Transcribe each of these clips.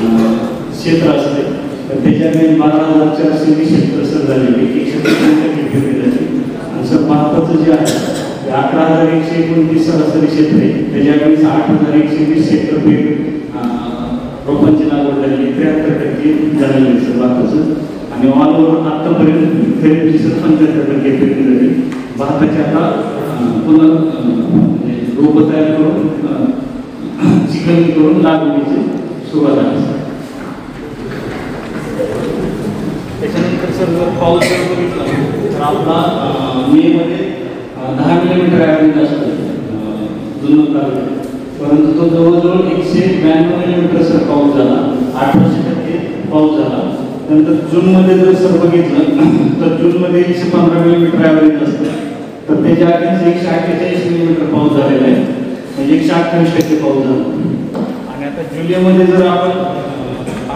क्षेत्र असते तर त्याच्याने 12,420 हेक्टर सर झालेली 130 झाली आणि सर भारताचं जे आहे 11,129 सरासरी क्षेत्र आहे त्याच्यावेळेस 8,120 हेक्टर रोपांची लागवड झालेली 73% झालेली आहे सर भारताचं आणि ऑल ओव्हर आत्तापर्यंत खरेदीची सर 75% खरेदी झाली भारताची आता पुन्हा रोपं तयार करून चिकन करून लागवडीची सुरुवात आहे सर. त्याच्यानंतर सर जर पाऊस जर बघितला तर आपला मेमध्ये 10 मिलीमीटर ॲव्हरेज असतो जुन्नर तालुक्यात परंतु तो जवळजवळ 192 मिलीमीटर सर पाऊस झाला 18% पाऊस झाला. नंतर जूनमध्ये जर सर बघितलं तर जूनमध्ये 115 मिलीमीटर ॲव्हरेज असतं तर त्याच्या आधीच 148 मिलीमीटर पाऊस झालेला आहे म्हणजे 128% पाऊस झाला. आणि आता जुलैमध्ये जर आपण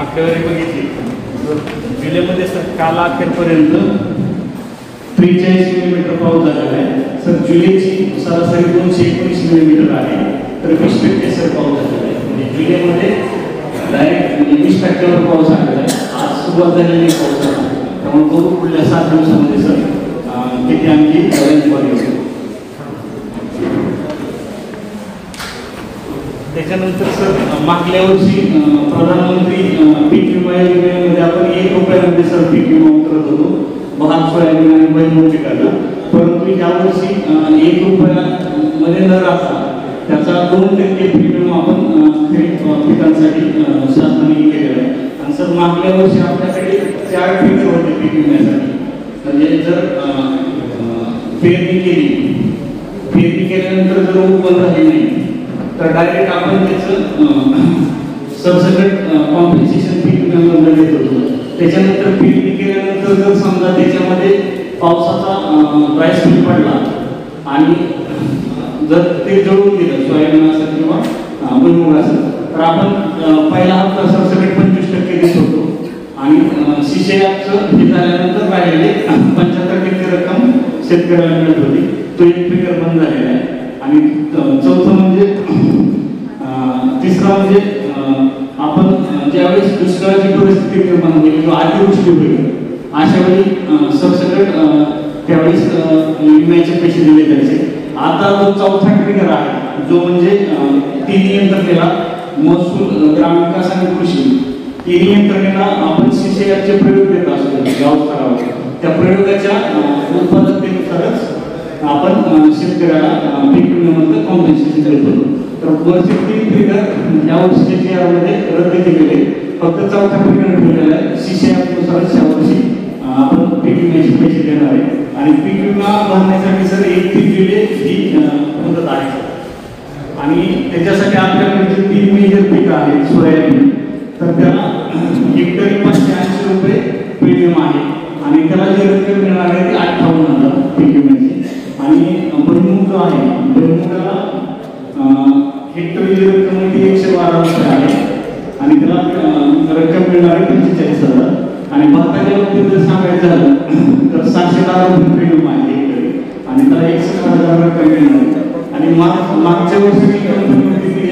आकडेवारी बघितली तर जुलैमध्ये सर काल अखेरपर्यंत 43 मिलीमीटर पाऊस झालेला आहे सर. जुलैची सरासरी 219 मिलीमीटर आहे तर 20% सर पाऊस झालेला आहे म्हणजे जुलैमध्ये डायरेक्ट 20%वर पाऊस आलेला आहे. आज सुरुवात झालेली पाऊस आहे त्यामुळे बघू पुढल्या 7 दिवसामध्ये सर किती आणखी रेंज वाढेल. त्याच्यानंतर सर मागल्या वर्षी प्रधानमंत्री पीक विमा योजनेमध्ये आपण 1 रुपयामध्ये सर पीक विमा उतरत होतो भात सोयाबीन आणि भुईमूग पिकाला परंतु यावर्षी 1 रुपयामध्ये न राहता त्याचा 2% पीक विमा आपण खरीप पिकांसाठी शासनाने केलेला आहे. आणि सर मागल्या वर्षी आपल्याकडे 4 फिगर होते पीक विम्यासाठी म्हणजे जर पेरणी केल्यानंतर जर उत्पन्न झाले नाही तर डायरेक्ट आपण त्याचं सरसकट कॉम्पेन्सेशन पीक विम्यामधून देत होतो. त्याच्यानंतर पेरणी केल्यानंतर जर समजा त्याच्यामध्ये पावसाचा ड्राय स्पेल पडला आणि जर ते जळून गेलं सोयाबीन असेल किंवा भुईमूग असेल तर आपण पहिला हप्ता सरसकट 25% देत होतो आणि सीसीआयचं हे झाल्यानंतर राहिलेले 75% रक्कम शेतकऱ्याला मिळत होती. तो एक फिगर बंद झालेला आहे. आणि चौथं म्हणजे तिसरा म्हणजे आपण ज्यावेळेस दुष्काळाची परिस्थिती निर्माण होईल किंवा अतिवृष्टी होईल अशा वेळी सरसकट त्यावेळेस विम्याचे पैसे दिले जायचे. आता जो चौथा ट्रिगर आहे जो म्हणजे 3 यंत्रणेला महसूल ग्रामीण विकास आणि कृषी 3 यंत्रणेला आपण सीसीआयचे प्रयोग देत असतो गाव स्तरावर त्या प्रयोगाच्या उत्पादकतेनुसारच आपण शेतकऱ्याला पीक विम्यामध्ये कॉम्पेन्सेशन देत होतो. तर वरचे 3 फिगर या वर्षीच्या यामध्ये रद्द केलेले फक्त चौथा फिगर ठेवलेला आहे. सीसीआयनुसारच यावर्षी आपण पीक विम्याचे पैसे देणार आहे आणि पीक विमा भरण्यासाठी सर 31 जुलै ही मुदत आहे आणि त्याच्यासाठी आपल्याकडे जे 3 मेजर पिकं आहेत सोयाबीन तर त्याला हेक्टरी 580 रुपये प्रीमियम आहे आणि त्याला जी रक्कम मिळणार आहे ती 58,000 पीक विम्याची. आणि भुईमूग जो आहे भुईमुगाला हेक्टरी जी रक्कम आहे ती 112 रुपये आहे आणि त्याला रक्कम मिळणार आहे 45,000. आणि भाताच्या बाबतीत जर सांगायचं झालं तर 710 रुपये प्रीमियम आहे हेक्टरी आणि त्याला 61,000 रक्कम मिळणार आहे. आणि मागच्या वर्षी कंपनी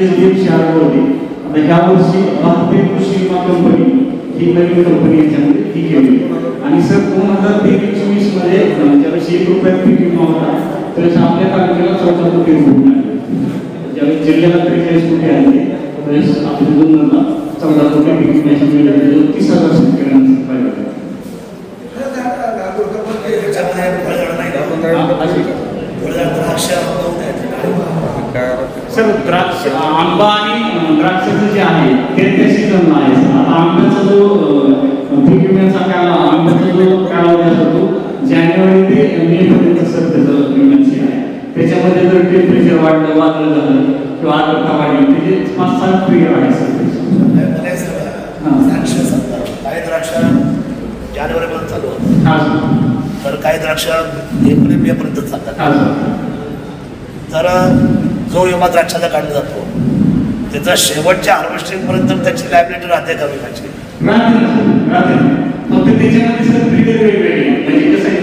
SDF शहर होती आता ह्या वर्षी भारतीय कृषी विमा कंपनी ही नवीन कंपनी याच्यामध्ये ही केली. आणि सर 2023-24 मध्ये ज्यावेळेस 1 रुपयात पीक विमा होता त्यावेळेस आपल्या तालुक्याला 14 कोटी रुपये मिळाले. ज्यावेळेस जिल्ह्याला 43 कोटी आले त्यावेळेस आपल्या जुन्नरला 14 कोटी पीक विम्याचे मिळाले 30,000 शेतकऱ्यांना फायदा झाला. सर द्राक्ष आंबा आणि द्राक्षाचं जे आहे ते त्या सीझनला आहे. आता आंब्याचा जो पीक विम्याचा आंब्याचा जो कालावधी असतो जानेवारी ते मे पर्यंत सर त्याचं विम्याचे आहे. त्याच्यामध्ये जर टेम्परेचर वाढलं झालं किंवा आर्द्रता वाढली त्याचे 5-7 पिरियड आहे सर. काही द्राक्ष जानेवारीपर्यंत चालू होतं तर काही द्राक्ष एप्रिल मे पर्यंत चालतात. तर जो विमा द्राक्षाचा काढला जातो त्याचा शेवटच्या हार्वेस्टिंगपर्यंत त्याची लायबिलिटी राहते का विम्याची? फक्त त्याच्यामध्ये सर ट्रिगर वेगवेगळे म्हणजे कसं आहे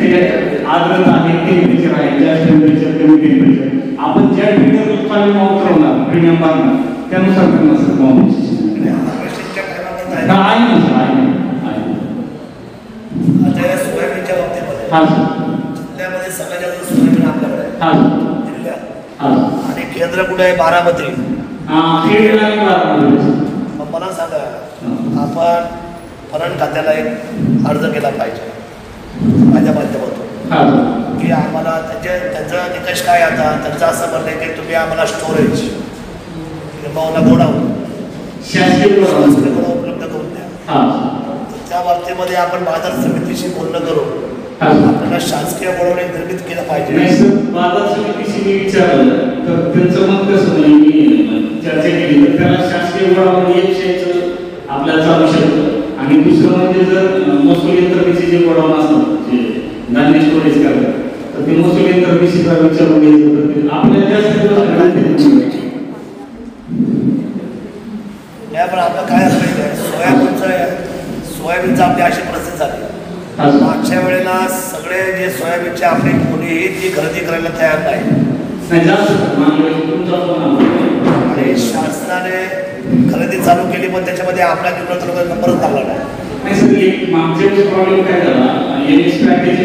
आर्द्रता आहे टेम्परेचर आहे जास्त टेम्परेचर कमी टेम्परेचर आपण ज्या ट्रिगरचा विमा उतरवणार प्रीमियम भरणार त्यानुसार त्यांना सर कॉम्पेन्सेशन आहे? आहे ना सर, आहे. आता या सोयाबीनच्या बाबतीमध्ये हां सर. जिल्ह्यामध्ये सगळ्यात जास्त सोयाबीन आपल्याकडे आहे. हां सर. जिल्ह्यात. हां. आणि केंद्र कुठे आहे? बारामती. खेड आणि बारामती. मग मला सांगा, आपण पणन खात्याला एक अर्ज केला पाहिजे माझ्या माध्यमातून की आम्हाला त्यांचा निकष काय आता त्यांचं असं म्हणणं आहे की तुम्ही आम्हाला स्टोरेज किंवा गोडाऊन शासकीय उपलब्ध करून द्या. त्या बाबतीमध्ये आपण बाजार समितीशी बोलणं करू. आपल्याला शासकीय गोडाऊन निर्मित केलं पाहिजे. बाजार समितीशी मी विचारलं तर त्यांचं मत कसं नाही, मी चर्चा केली तर त्याला शासकीय गोडाऊन एक विषयाचं आपल्याला चालू शकतं. आणि दुसरं म्हणजे जर महसूल यंत्रणेचे जे गोडाऊन असतात जे धान्य स्टोरेज करतात तर ते महसूल यंत्रणेशी विचारून घ्यायचं तर आपल्याला जास्त पण आपलं काय असं सोयाबीनचं आपली अशी परिस्थिती झाली. मागच्या वेळेला सगळे जे सोयाबीनचे आपले कोणीही ती खरेदी करायला तयार नाही. आणि शासनाने खरेदी चालू केली पण त्याच्यामध्ये आपल्या जिल्ह्यात नंबरच लागला नाही. सर मागच्या वेळेस प्रॉब्लेम काय झाला, एनएस पॅकेज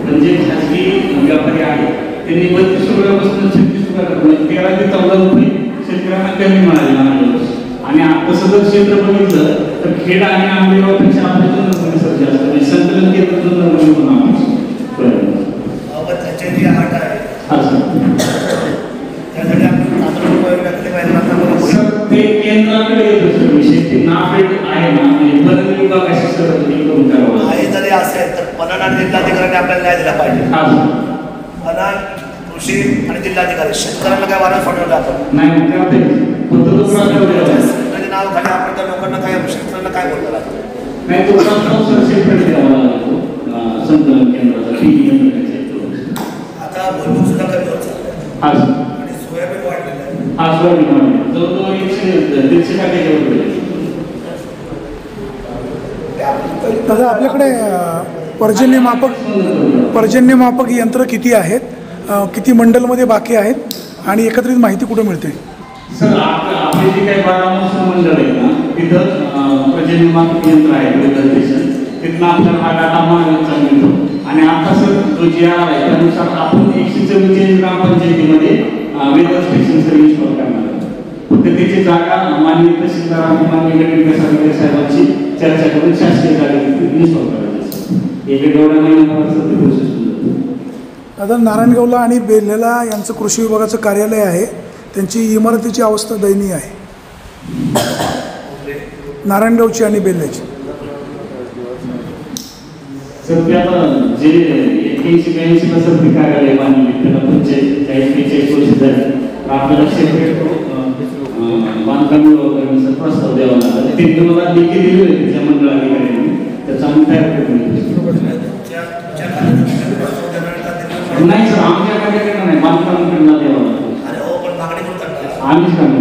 म्हणजे खाजगी व्यापारी आहेत त्यांनी 32 रुपयापासून 36 रुपयापर्यंत 13 ते 14 रुपये शेतकऱ्यांना कमी मिळाले. आणि तसं जर क्षेत्र बघितलं तर खेड आणि आंबेगावपेक्षा आपल्या सर जास्त म्हणजे संकलन केंद्र त्याचे जे आठ आहे त्यासाठी सर ते केंद्राकडे येतो विषय ते नाफेड आहे ना म्हणजे पणन विभागाशी सर करून करावं आहे. जरी असेल तर पणन आणि जिल्हाधिकाऱ्यांनी आपल्याला न्याय दिला पाहिजे. पणन कृषी आणि जिल्हाधिकारी शेतकऱ्यांना काय वारं सोडवलं आपण नाही नाव खाली आपण त्या लोकांना काय शेतकऱ्यांना काय बोलणार नाही तो सर शेतकरी द्यावा लागतो संकलन केंद्राचा. आता भुईमुग सुद्धा कमी होत चाललाय आणि सोयाबीन वाढलेलं आहे. सोयाबीन वाढले जवळजवळ 100-150 टक्क्याच्या दादा आपल्याकडे पर्जन्यमापक यंत्र किती आहेत, किती मंडलमध्ये बाकी आहेत आणि एकत्रित माहिती कुठे मिळते? सर आपले जे काही 12 महसूल मंडळ आहेत ना तिथं पर्जन्यमापक यंत्र आहे तिथनं आपल्याला हा डाटा मागणीचा मिळतो. आणि आता सर जो जी आर आहे त्यानुसार आपण 144 ग्रामपंचायतीमध्ये वेदर स्टेशन सर इन्स्टॉल करणार आहोत. फक्त त्याची जागा माननीय तहसीलदार आणि माननीय गट विकास अधिकारी साहेबांची चर्चा करून शासकीय जागेत इन्स्टॉल करायची. एक एवढ्या महिन्यापर्यंत ते प्रोसेस होऊन जाते. आता नारायणगावला आणि बेल्हेला यांचं कृषी विभागाचं कार्यालय आहे, त्यांची इमारतीची अवस्था दयनीय आहे. नारायणगावची आणि बेल्ह्याची. सर ते आता जे 81-82 ला सर ते कार्यालय बांधले त्याला 45-45 वर्ष झाली. आपल्याला सेपरेट बांधकाम करण्याचा प्रस्ताव द्यावा लागला. ते मला लेखी दिली होती त्याच्या मंडळ अधिकाऱ्यांनी त्याचा आम्ही तयार करून नाही सर आमच्या कार्यालयाला नाही बांधकामाकडनं द्यावा लागतो. आम्हीच काम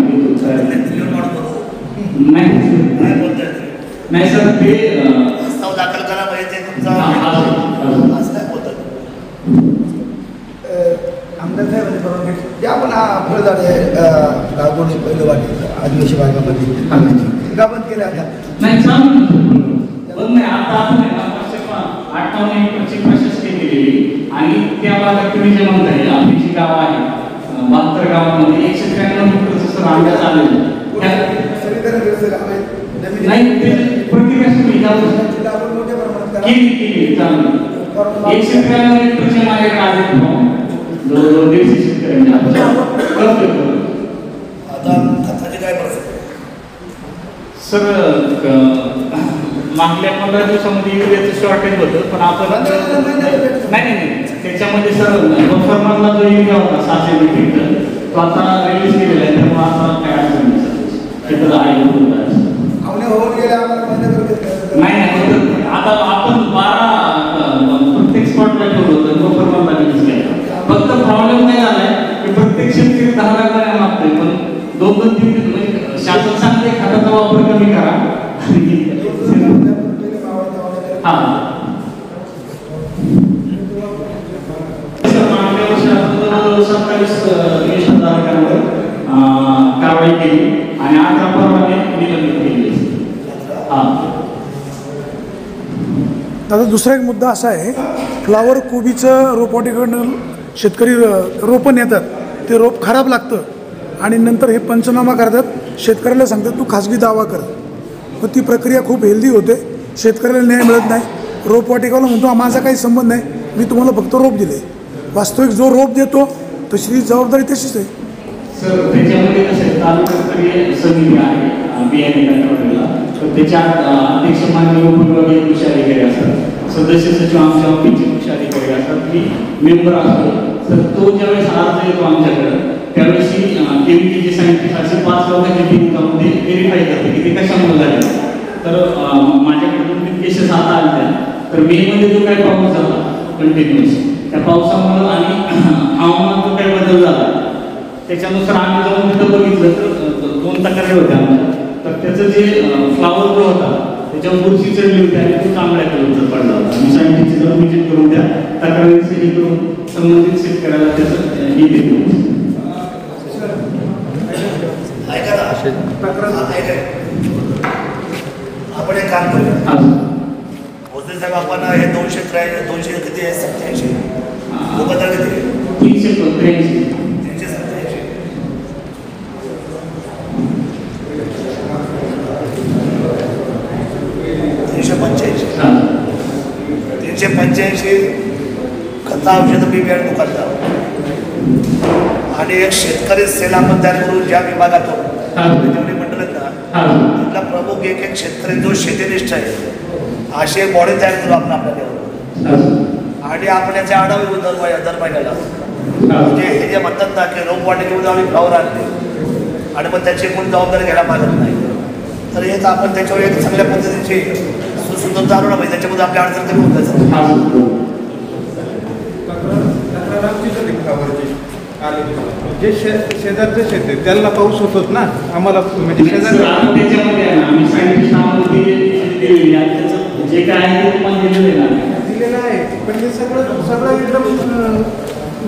नाही सर ते प्रस्ताव दाखल करा पाहिजे ते तुमचा असं काय बोलतात आमदार साहेबांनी करून घेतलं जे आपण फळझाडे लागवड पहिलं वाटलं आदिवासी भागामध्ये गाबंद केल्या आता नाही चालू पण नाही आता आपण 58 एकरची प्रशासकीय केलेली आणि त्या भागात तुम्ही जे म्हणताय आपली जी गाव आहे 72 गावांमध्ये 193 मीटरचं सर अंदाज आलेलं नाही ते प्रत्येकाशी आपण मोठ्या प्रमाणात केली चालू 193 मीटरच्या मागे आले जवळजवळ 150 शेतकऱ्यांच्या आता खताची काय परिस्थिती सर मागल्या 15 दिवसामध्ये युरियाचं शॉर्टेज होतं पण आपण नाही त्याच्यामध्ये सर बफरमधला जो युरिया होता 600 मेट्रिक टन तो आता रिलीज केलेला आहे त्यामुळे आता काय अडचण नाही सर तिथं आहे नाही आता आपण 12 प्रत्येक स्पॉटला ठेवलं होतं बफरमधला रिलीज केला फक्त प्रॉब्लेम नाही झालाय की प्रत्येक शेतकरी 10 लाख करायला लागतोय पण 2-3 म्हणजे शासन सांगते खताचा वापर कमी करा हा मागल्या वर्षी 27 निषेधाधिकाऱ्यांवर कारवाई केली आणि 18 परवाने निलंबित केली. दादा दुसरा एक मुद्दा असा आहे, फ्लावर कोबीचं रोपवाटिकेकडून शेतकरी रोपं नेतात, ते रोप खराब लागतं आणि नंतर हे पंचनामा करतात, शेतकऱ्याला सांगतात तू खाजगी दावा कर. मग ती प्रक्रिया खूप हेल्दी होते, शेतकऱ्याला न्याय मिळत नाही. रोपवाटिकावाला म्हणतो माझा काही संबंध नाही, मी तुम्हाला फक्त रोप दिले. वास्तविक जो रोप देतो तशी जबाबदारी तशीच आहे. सर त्याच्यामध्ये कसं आहे, तालुकास्तरीय समिती आहे बियाणे कंट्रोलला, तर त्याच्या अध्यक्ष माननीय उपविभागीय कृषी अधिकारी असतात, सदस्य सचिव आमच्या ऑफिसचे कृषी अधिकारी असतात, की मेंबर असतो. तर तो ज्यावेळेस अर्ज येतो आमच्याकडं त्यावेळेस केवीकेचे सायंटिस्ट असे 5 लोकांची टीम त्यामध्ये व्हेरीफाय करते की ते कशामुळे झाले. तर माझ्याकडे 2-3 केसेस आता आल्या. तर मेमध्ये जो काही पाऊस झाला कंटिन्युअस, त्या पावसामुळं आणि हवामानात जो काही बदल झाला त्याच्यानुसार आम्ही जाऊन तिथं बघितलं तर 2 तक्रारी होत्या आमच्या. तर त्याचं जे फ्लावर जो होता त्याच्यावर बुरशी चढली होती आणि तो तांबड्या कलरचा पडला होता. आम्ही सायंटिस्टची जर व्हिजिट करून त्या तक्रारीचं हे करून संबंधित शेतकऱ्याला त्याचं हे देतो. आपण एक काम करूया, भोसले साहेब आपण हे 200 किती आहे 87 लोकांना किती 383 385 खता औषध मी वेळ दुकानदार आणि एक शेतकरी सेल आपण तयार करून ज्या विभागातून जेवढे मंडळ आहेत ना तिथला प्रमुख एक शेतकरी जो शेतीनिष्ठ आहे असे बॉडी तयार करू आपण आपल्या आणि आपण याचे आढावे घेऊ दर महिन्याला. म्हणजे हे जे म्हणतात ना की रोपवाटिकेमध्ये आम्ही फ्लॉवर आणले आणि मग त्याची कोण जबाबदारी घ्यायला मागत नाही, तर हेच आपण त्याच्यावर एक चांगल्या पद्धतीची सुसुंदरता आणू ना पाहिजे, त्याच्यामध्ये आपल्या अडचण कमी होत जायचं. जे शेजारचे शेत आहे त्यांना पाऊस होतोच ना, आम्हाला म्हणजे शेजार जे काय आहे दिलेलं आहे, पण हे सगळं एकदम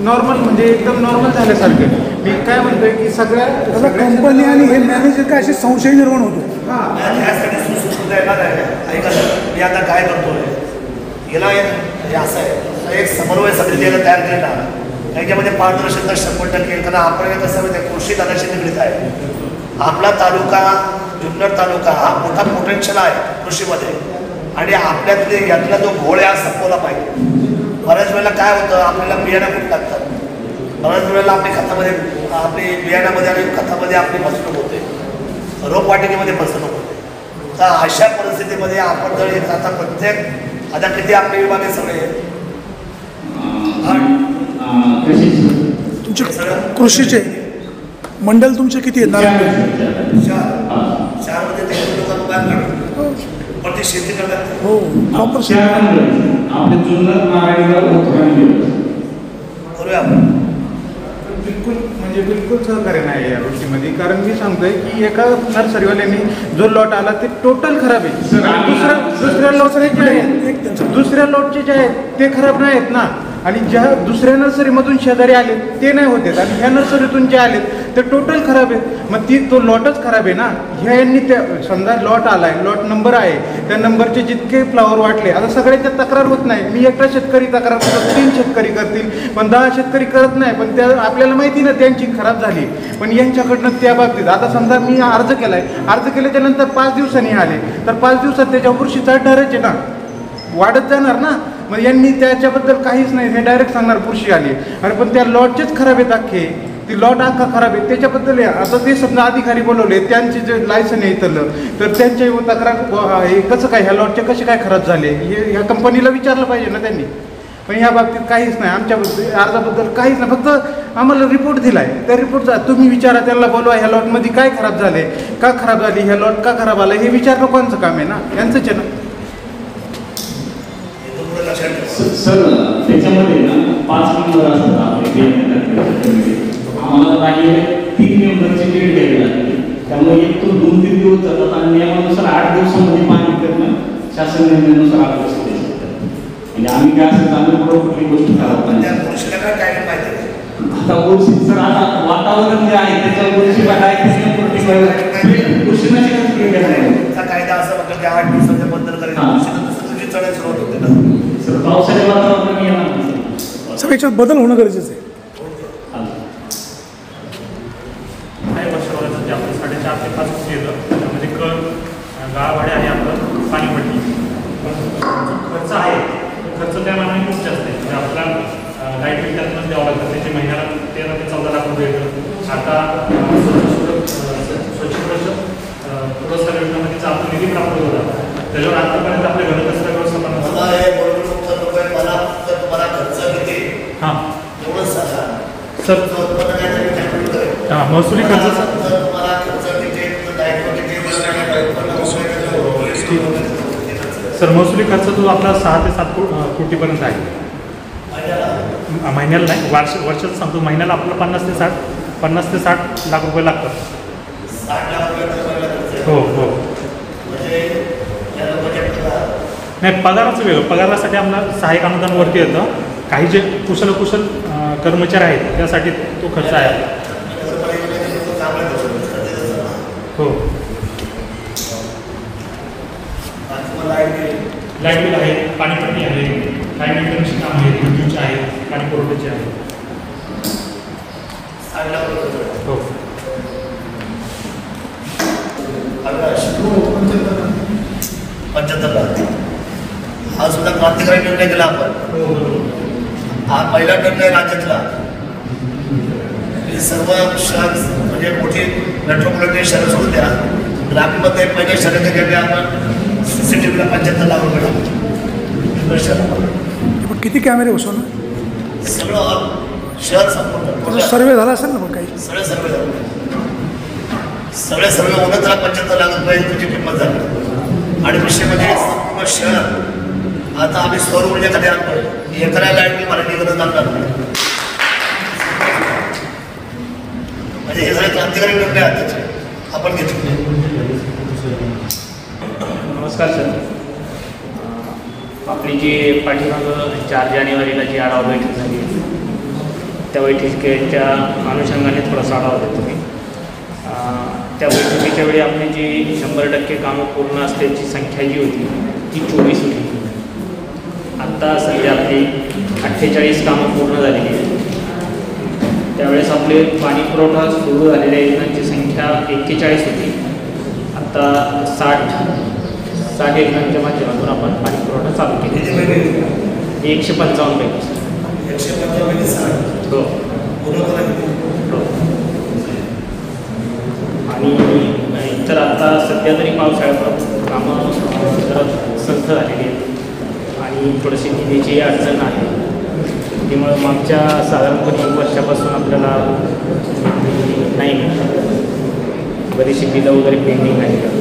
नॉर्मल, म्हणजे एकदम नॉर्मल झाल्यासारखं. मी काय म्हणतोय की सगळ्या कंपनी आणि हे मॅनेजर काय असे संशय निर्माण होतो. त्यासाठी सुसुंदर येणार आहे. ऐका मी आता काय करतोय, याला हे असं आहे, एक समन्वय समिती याला तयार केली ना, त्याच्यामध्ये पारदर्शकता 100%. कारण आपण कसं माहिती कृषी दादाशी निगडीत आहे. आपला तालुका जुन्नर तालुका हा मोठा पोटेन्शियल आहे कृषीमध्ये आणि आपल्यातले यातला जो घोळ आहे हा संपवला पाहिजे. बऱ्याच वेळेला काय होतं, आपल्याला बियाणं खूप लागतात, बऱ्याच वेळेला आपली खतामध्ये आपली बियाण्यामध्ये आणि खतामध्ये आपली फसवणूक होते, रोपवाटिकेमध्ये फसवणूक होते. तर अशा परिस्थितीमध्ये आपण जर एक आता प्रत्येक आता किती आपले विभाग आहे सगळे तुमचे कृषीचे मंडळ तुमचे किती आहेत? 4 मध्ये ते लोकांना बाहेर काढून पण ते शेती करतात. हो प्रॉपर आपले जुन्नर नारायणगाव करूया आपण. बिलकुल म्हणजे बिलकुल सहकार्य नाही या गोष्टीमध्ये. कारण मी सांगतोय की एका नर्सरीवाल्याने जो लॉट आला ते टोटल खराब आहे. दुसऱ्या लॉटचे जे आहेत ते खराब नाही आहेत ना, आणि ज्या दुसऱ्या नर्सरीमधून शेजारी आले ते नाही होते आणि ह्या नर्सरीतून जे आलेत ते टोटल खराब आहेत. मग तो लॉटच खराब आहे ना. ह्या यांनी त्या समजा लॉट आला आहे, लॉट नंबर आहे, त्या नंबरचे जितके फ्लावर वाटले, आता सगळ्यांच्या तक्रार होत नाही. मी एकटा शेतकरी तक्रार करतो, 3 शेतकरी करतील, पण 10 शेतकरी करत नाही. पण त्या आपल्याला माहिती ना त्यांची खराब झाली, पण यांच्याकडनं त्या बाबतीत आता समजा मी अर्ज केल्याच्या नंतर 5 दिवसांनी आले, तर 5 दिवसात त्याच्या बुरशीचा डरच आहे ना, वाढत जाणार ना. मग यांनी त्याच्याबद्दल काहीच नाही, हे डायरेक्ट सांगणार बुरशी आली, आणि पण त्या लॉटचेच खराब आहेत अख्खे, ती लॉट अख्खा खराब आहे त्याच्याबद्दल. आता ते समजा अधिकारी बोलवले, त्यांचे जे लायसन आहे इथलं, तर त्यांच्या तक्रार हे कसं काय ह्या लॉटचे कसे काय खराब झाले हे ह्या कंपनीला विचारलं पाहिजे ना त्यांनी. पण ह्या बाबतीत काहीच नाही, आमच्याबद्दल अर्जाबद्दल काहीच नाही. फक्त आम्हाला रिपोर्ट दिला आहे, त्या रिपोर्टचा तुम्ही विचारा, त्यांना बोलवा, ह्या लॉटमध्ये काय खराब झाले, का खराब झाली, ह्या लॉट का खराब आला, हे विचारणं कोणचं काम आहे ना, यांचंच आहे ना. सर त्याच्यामध्ये ना 5 मेंबर असतात आपले, आम्हाला राहिले 3 मेंबरची डेट द्यावी लागते. त्यामुळे एक तो 2-3 दिवस जातात आणि नियमानुसार 8 दिवसामध्ये पाणी करणं शासन निर्णयानुसार 8 दिवस देऊ शकतात. म्हणजे आम्ही काय असं आम्ही पुढं कुठली गोष्ट खराब नाही. आता वर्षी सर आता वातावरण जे आहे त्याच्या वर्षी काय कृषीनाशक कायदा असं म्हटलं की 8 दिवसाच्या बंद करायचं, चढायला सुरुवात होते ना. याच्यात बदल होणं गरजेचं आहे. काही वर्षभराचं जे आपलं 4.5 ते 5 कोटी येतं त्यामध्ये कर गाळाभाडे आहे आपलं पाणीपट्टी जो खर्च आहे तो खर्च त्या मानाने खूप जास्त आहे. म्हणजे आपल्याला लाईट बिल त्यातूनच द्यावं लागतं. त्याची महिन्याला 13 ते 14 लाख रुपये येतं. आता स्वच्छ पुरस्कार योजनेमध्ये आपण निधी प्राप्त होता त्याच्यावर आतापर्यंत आपल्या घनकचरा व्यवस्थापन मला हे बोलून मला तुम्हाला खर्च किती हां एवढंच सांगा सर. उत्पन्न काय तरी कॅल्क्युलेट करेल. हां महसुली खर्च तुम्हाला खर्च किती दायित्व किती सर महसुली खर्च तो आपला 6 ते 7 कोटीपर्यंत आहे. महिन्याला नाही वर्षात सांगतो. महिन्याला आपलं 50 ते 60 लाख रुपये लागतात. 60 लाख रुपये हो हो म्हणजे याला बजेट नाही पगाराचं वेगळं. पगारासाठी आम्हाला सहाय्यक अनुदानवरती येतं. काही जे कुशल कर्मचारी आहेत त्यासाठी तो खर्च आहे. हो लाईट बिल आहे, पाणीपट्टी आहे, काही मेंटेनन्सची कामं आहेत, विद्युतची आहेत, पाणी पुरवठ्याची आहे. हो 75 लाख हा सुद्धा क्रांतिकारी निर्णय केला आपण. हा पहिला निर्णय राज्यातला. सर्व शहर म्हणजे मोठी मेट्रोपॉलिटन शहरं सोडून द्या. ग्रामीणमध्ये पहिले शहराच्या आपण CCTVला 75 लाख रुपये पण किती कॅमेरे बसवणार? सगळं शहर संपूर्ण सर्वे झाला असेल ना मग काही? सगळे सर्वे होणं त्याला 75 लाख रुपये तुझी किंमत झाली. आणि विषय म्हणजे संपूर्ण शहर आता आम्ही सौर ऊर्जेकडे आणतोय. एखाद्या लाईट बिल मला गरज लागणार नाही. म्हणजे हे सगळे क्रांतिकारी निर्णय आहेत त्याचे आपण घेतले. नमस्कार सर. आपली जी पाठीमागं 4 जानेवारीला जी आढावा बैठक झाली त्या बैठकीच्या अनुषंगाने थोडासा आढावा देतो मी. त्या बैठकीच्या वेळी आपली जी 100% कामं पूर्ण असल्याची संख्या जी होती ती 24 होती. आत्ता सध्या आपली 48 कामं पूर्ण झालेली आहेत. त्यावेळेस आपले पाणी पुरवठा सुरू झालेल्या योजनांची संख्या 41 होती. आता 60 योजनांच्या माध्यमातून आपण पाणी पुरवठा चालू केला. 155 पैकी. हो हो. आणि इतर आता सध्या तरी पावसाळ्यात कामं जरा संथ झालेली आहेत आणि थोडीशी निधीची अडचण आहे. त्यामुळं मागच्या साधारणपणे 1 वर्षापासून आपल्याला नाही मिळतं. बरीचशी बिलं वगैरे पेंडिंग आहे.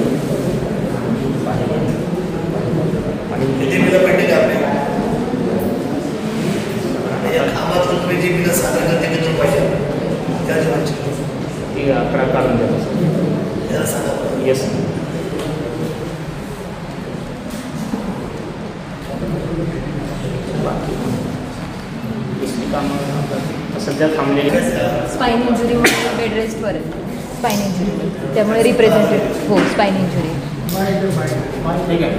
ती 11 काढून द्यायचं. येस बाकी दुसरी कामं सध्या थांबलेली. स्पाईन इंजुरी बेड रेस्टवर आहे. स्पाईन इंजुरी त्यामुळे रिप्रेझेंटेटिव्ह हो स्पाईन इंजुरी. ठीक आहे.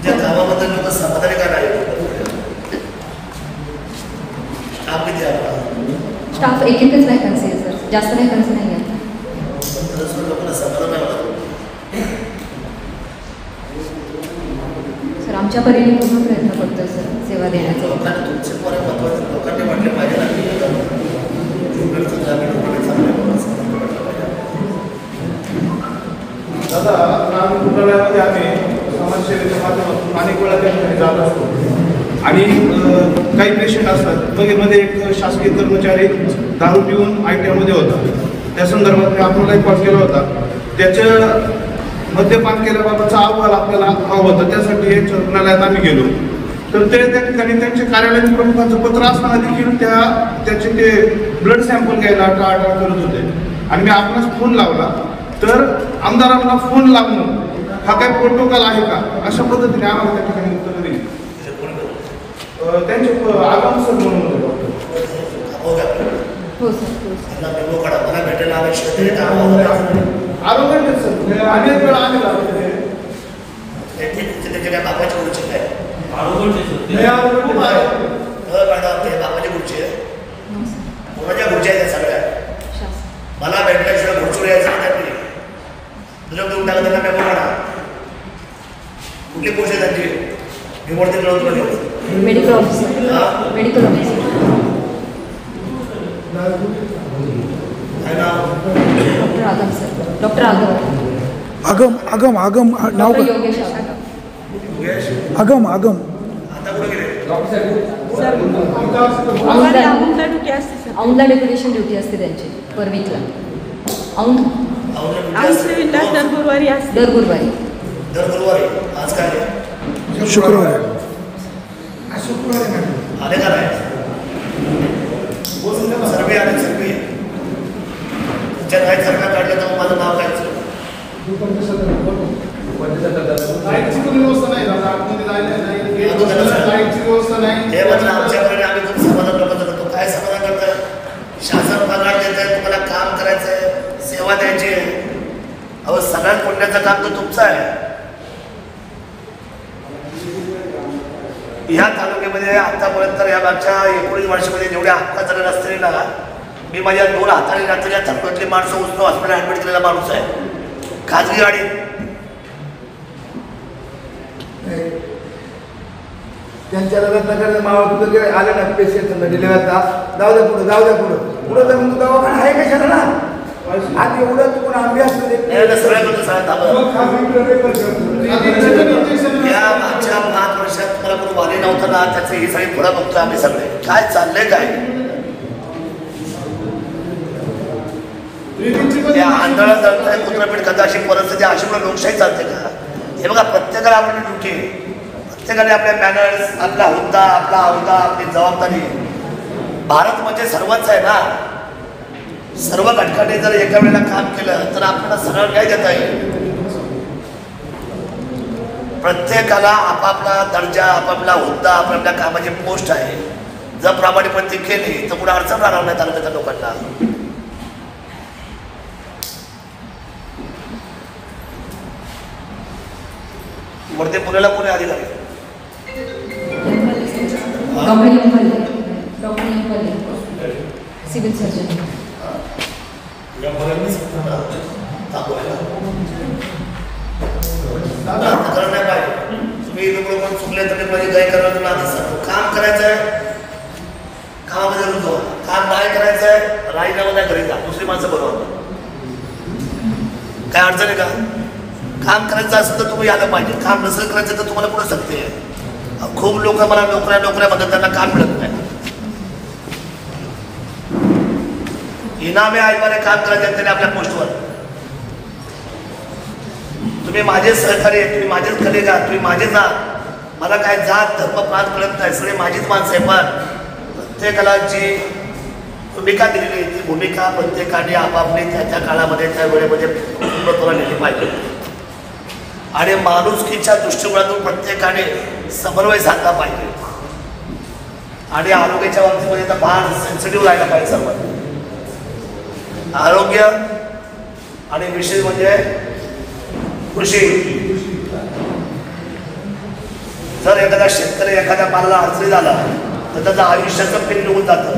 त्या गावाबद्दल लोक समाधानी का नाही? स्टाफ एकच वॅकन्सी आहे सर. जास्त वॅकन्सी नाही आहे. लोकांना समाधान नाही होतं. सर आमच्या परीने पूर्ण प्रयत्न करतोय सर सेवा देण्याचा. लोकांना तुमचे पोरे महत्वाचे लोकांनी वाटले पाहिजे ना की दादा ग्रामीण रुग्णालयामध्ये आम्ही समाजसेवेच्या माध्यमातून अनेक वेळा त्या ठिकाणी जात असतो. आणि काही पेशंट असतात. मध्ये एक शासकीय कर्मचारी दारू पिऊन ITIमध्ये होता. त्या संदर्भात मी आपल्याला एक कॉल केला होता. त्याच्या मद्यपान केल्याबाबतचा अहवाल आपल्याला हवा होता. त्यासाठी एक रुग्णालयात आम्ही गेलो तर ते त्या ठिकाणी त्यांचे कार्यालयीन प्रमुखांचं पत्र असताना देखील त्याचे ते ब्लड सॅम्पल घ्यायला टाळाटाळ करत होते. आणि मी आपणास फोन लावला तर आमदारांना फोन लावणं हा काय प्रोटोकॉल आहे का अशा पद्धतीने आम्हाला त्या ठिकाणी उत्तर दिली. त्यांचे आगाम सर म्हणून होते. हो सर. मला भेटायला आवश्यक आरोग्य सर अनेक वेळा आलेला त्याच्या काय बापाची उचित आहे. मॅडम ते बाबाची खुर्ची आहे, कोणाच्या खुर्च्या आहेत त्या सगळ्या? मला भेटल्याशिवाय खुर्चूर यायचं नाही त्यांनी. दुसरं देऊन टाकलं त्यांना मेमो काढा. कुठली खुर्ची आहे त्यांची? मी वरती मिळवतो मेडिकल ऑफिसर. मेडिकल ऑफिसर काय नाव? डॉक्टर आगम सर. डॉक्टर आगम. आगम नाव डॉक्टर काय? योगेश आगम. योगेश आगम आता कुठे गेले? औंधला डेप्युटेशन ड्युटी असते त्यांची पर वीकला. औंध दर गुरुवारी. दर गुरुवारी. आज काय आहे? शुक्रवार आले का नाही? सर्वे आले सर्वे. तुमच्या काय सर्वे काढलं तर माझं नाव काय? हे म्हटलं आमच्याकडे आम्ही खूप समाधान प्रबंध करतो. काय समाधान करतं? शासन पगार देत आहे, तुम्हाला काम करायचं आहे, सेवा द्यायची आहे. अहो सगळ्यात पुण्याचं काम तर तुमचं आहे. ह्या तालुक्यामध्ये आतापर्यंत या मागच्या 19 वर्षामध्ये जेवढे अपघात झाले असतील ना, मी माझ्या 2 हाताने रात्री या तालुक्यातली माणसं उचलून हॉस्पिटल ऍडमिट केलेला माणूस आहे. खाजगी गाडी त्यांच्या रत्नाकर मावळ आले ना पेशंट डिलिव्हरचा, जाऊ द्या पुढं तर मग दवाखाना आहे कशाला ना. आज एवढं तू पण अभ्यास सगळ्या या मागच्या 5 वर्षात तुम्हाला कोण वाली नव्हतं ना, त्याचं ही सगळी पुढं बघतो आम्ही सगळे. काय चाललंय काय? त्या आंधळा जळतंय कुत्रपीठ करता अशी परिस्थिती, अशी म्हणून लोकशाही चालते का? हे बघा, प्रत्येकाला आपली ड्युटी, प्रत्येकाने आपल्या मॅनर्स, आपला हुद्दा, आपला अहदा, आपली जबाबदारी. भारत म्हणजे सर्वच आहे ना. सर्व घटकाने जर एका वेळेला काम केलं तर आपल्याला सरळ काय देता येईल? प्रत्येकाला आपापला दर्जा, आपापला हुद्दा, आपापल्या कामाची पोस्ट आहे. जर प्रामाणिकपणे ती केली तर पुढे अडचण राहणार नाही तालुक्याच्या लोकांना. वरती पुण्याला कोणी अधिकारी? Civil surgeon. नाही पाहिजे. तुम्ही कोण चुकले तर माझी गाय करायला काम करायचं आहे, कामामध्ये रुजू. काम नाही करायचं आहे, राजीनामा घरी जा, दुसरी माणसं बरोबर. काय अडचण आहे का? काम करायचं असेल तर तुम्ही आलं पाहिजे. काम नसेल करायचं तर तुम्हाला पुढे शकते. खूप लोक मला नोकऱ्या म्हणतात, त्यांना काम मिळत नाही. इनामे आईवाने काम करायचे त्यांनी आपल्या पोस्टवर. तुम्ही माझे सहकारी, तुम्ही माझेच कलेगा, तुम्ही माझेच आहात. मला काय जात धर्म प्रांत कळत नाही, सगळे माझीच माणसं आहे. पण प्रत्येकाला जी भूमिका दिलेली ती भूमिका प्रत्येकाने आपापली त्या काळामध्ये त्या वेळेमध्ये पूर्णत्वाला नेली पाहिजे. आणि माणुसकीच्या दृष्टिकोनातून प्रत्येकाने समन्वय साधला पाहिजे. आणि आरोग्याच्या बाबतीमध्ये तर फार सेन्सिटिव्ह राहायला पाहिजे सर्व. आरोग्य आणि विशेष म्हणजे कृषी. जर एखादा शेतकरी एखाद्या मालाला अडचणी झाला तर त्याचं आयुष्याचं पीक निघून जातं.